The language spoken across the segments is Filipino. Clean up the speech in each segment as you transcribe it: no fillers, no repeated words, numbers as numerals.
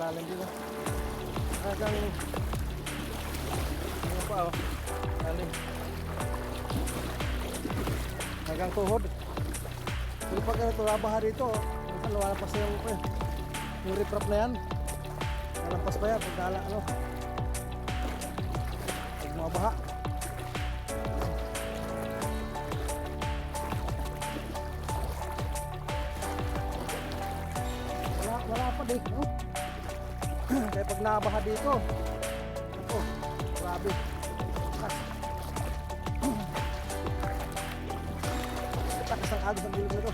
malalim din. Hanggang ano pa oh. Lalim. Hanggang tuhod. Pero pag ito nabaha dito, minsan lumalampas na yung riprap na yan. Nalampas pa yan pag dala ano. Pag mabaha. Wala pa din, no? Kaya pag nabaha dito, ito, grabe. Takas ang agos ang bilog nito.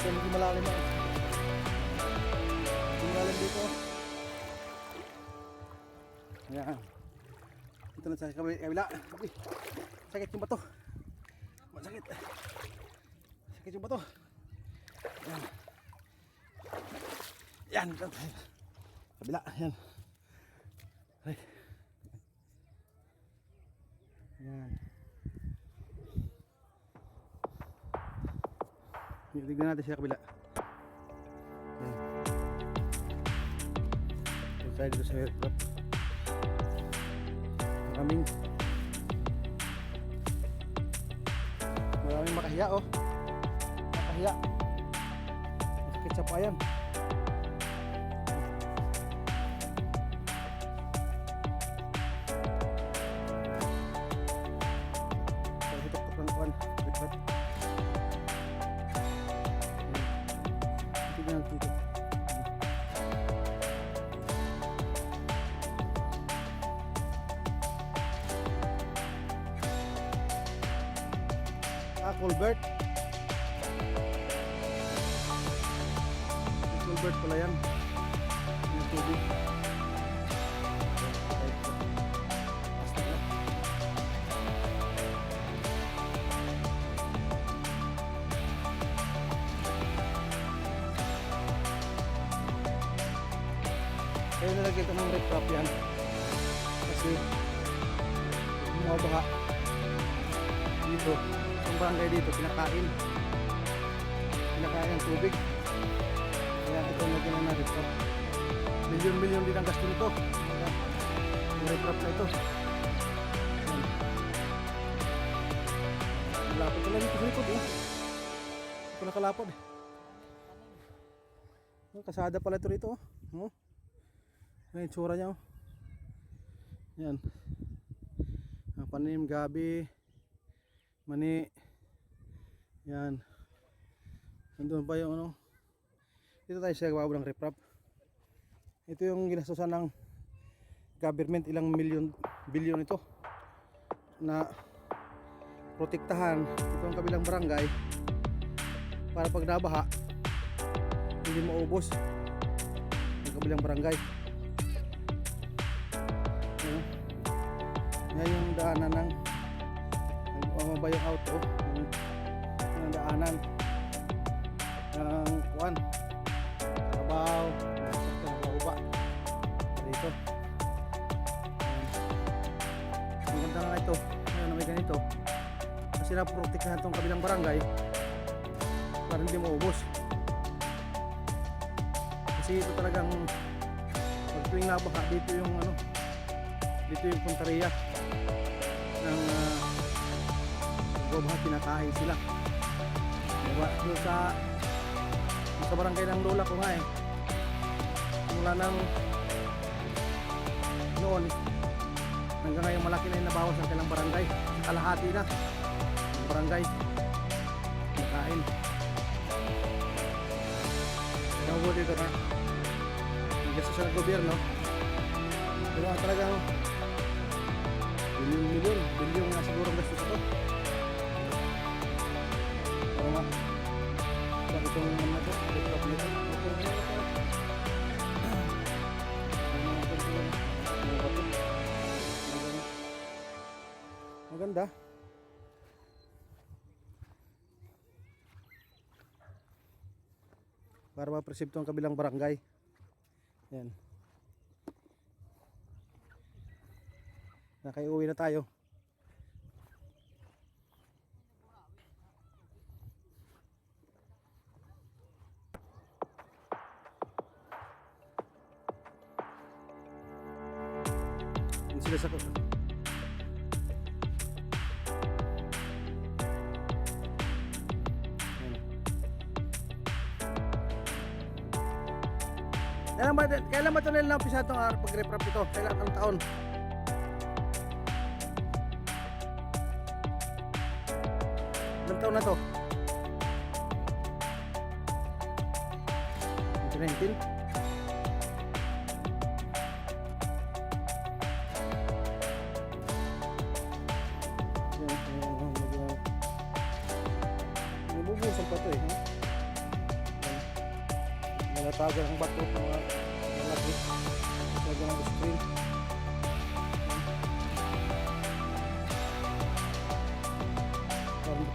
Yan, hindi malalim ako. Hindi malalim dito. Ayan. Dito na sa kabila. Sakit yung bato. Masakit. Sakit yung bato. Ayan. Yan. Kabila. Ayan. Ay. Ayan. Tignan natin siya kabila. Ayan. Ito tayo dito sa aircraft. Maraming makahiya oh. Makahiya. Masakit sa payan. Hitok-tok ng kuwan. Aircraft. Tignan natin dito. Culvert. Culvert pala yan. Yung tubig. Kaya nalagyan ko ng riprap yan. Kasi mabaha dito. Ang barangay dito kinakain ang tubig, kaya ito nagyan na dito. Milyon-milyon din ang gasto nito. Yung riprap na ito. Malapot na lang dito sa likod eh. Ito nakalapod eh. Kasada pala ito rito oh. May itsura niya oh. Yan. Panim, gabi, mani. Yan. Nandun pa yung ano. Dito tayo sa gawa ng riprap. Ito yung ginastusan ng government, ilang bilyon ito na protektahan itong kabilang barangay para pag nabaha hindi maubos yung kabilang barangay. Yan yung daanan ng mabayong auto, yung daanan ng kuwan Carabao, Carabao dito. Ang ganda nga ito ngayon na may ganito kasi naprotektahan itong kabilang barangay para hindi maubos. Kasi ito talagang pag tuwing nabaha dito yung ano, dito yung punteriya ng gobha, kinakain sila. Diba? Doon sa barangay ng lola ko nga eh, mula ng noon hanggang ngayon malaki na yung nabawas ang kailang barangay, kalahati na ang barangay kinakain. Nahubo dito na nag-gasto sa gobyerno, pero talagang Bilyon nga siguro ang gastos ito. Ano nga? Bakit itong ano na ito? Reprop nito? Maganda. Para ma-presipto ang kabilang barangay. Yan. Nakaiuwi na tayo. Yan sila sa kailan ba ito nila nampisa itong pag-reprop ito? Kailan ang taon? Ilang taon na to? 2019? Nabubusan pa ito eh. Nalatagan ang bato ng mga lagi. Lagi ng screen.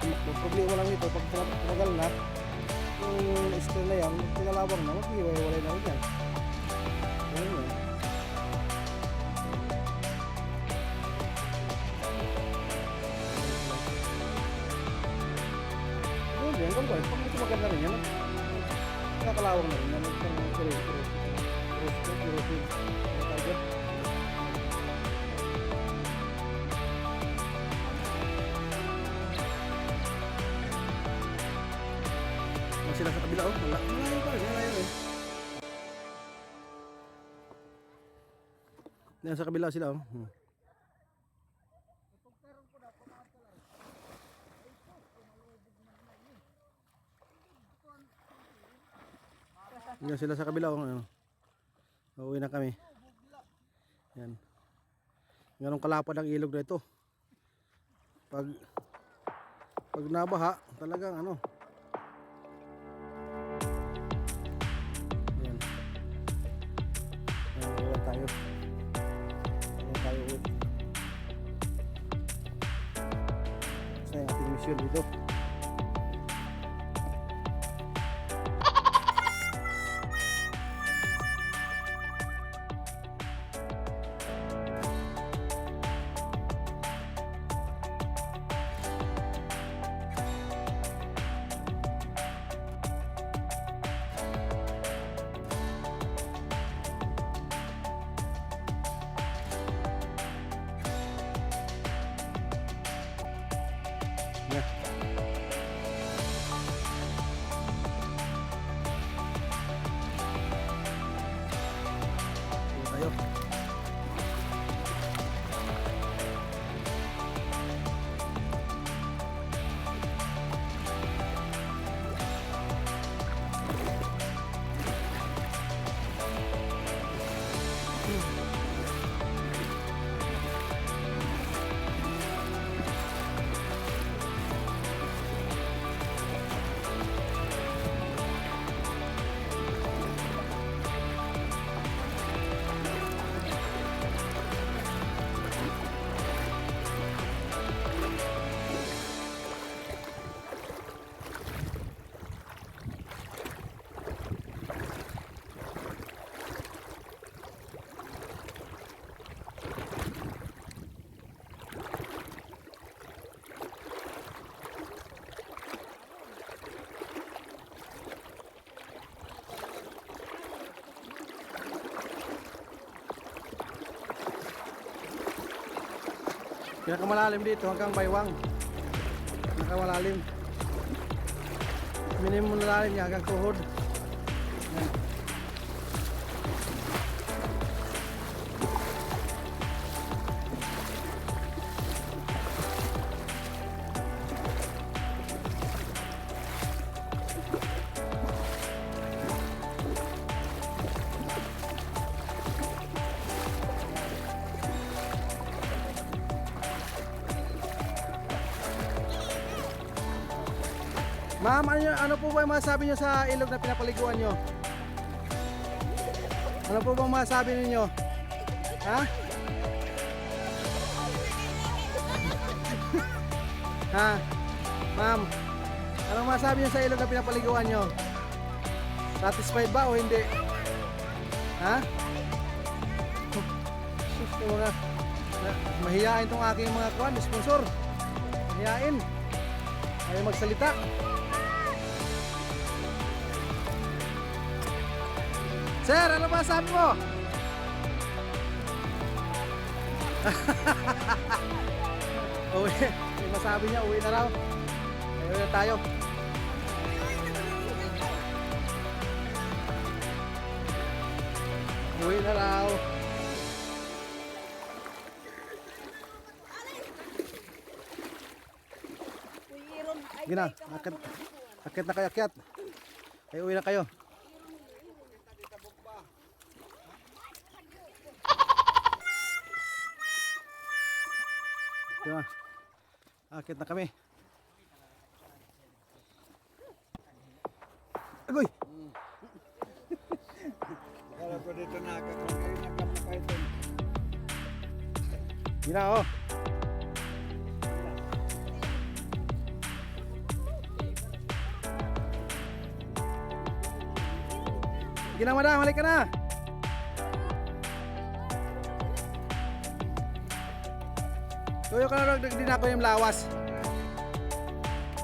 Ang problema lang ito, pag tumagal na, yung screen na yan, pinalawang na, mag-iwalay na rin yan. Ganun yan. Ganun yan, ganun yan. Pag tumagal na rin yan, nakakalawang na rin yan. Sila sa kabila, oh, malayo pa, malayo eh. Yan sa kabila sila, oh. Yan sila sa kabila, oh. Ano. Uuwi na kami. Yan. Ganong kalapad ang ilog na ito. Pag nabaha, talagang ano. Tayo ulit sa ating mission dito. Pinakamalalim dito hanggang Baywang. Pinakamalalim. Minimum na lalim niya hanggang tuhod. Yan. Ma'am, ano po ba yung masasabi nyo sa ilog na pinapaliguan nyo? Ano po bang masasabi ninyo? Ha? Ha? Ma'am, anong masasabi nyo sa ilog na pinapaliguan nyo? Satisfied ba o hindi? Ha? Sus, mga mahihain tong aking mga kuwan, sponsor. Mahihain. Ayaw magsalita. Sir, ano ba sabi mo? Uwi, yung masabi niya, uwi na raw. Uwi na tayo. Uwi na raw. Gina, akit na kayo, akit. Ay, uwi na kayo. Diba? Akit na kami. Agoy! Kala ko dito nakakapay ito. Gina, oh. Gina, madam, halik ka na. Tuyo ka na rin, din ako yung lawas.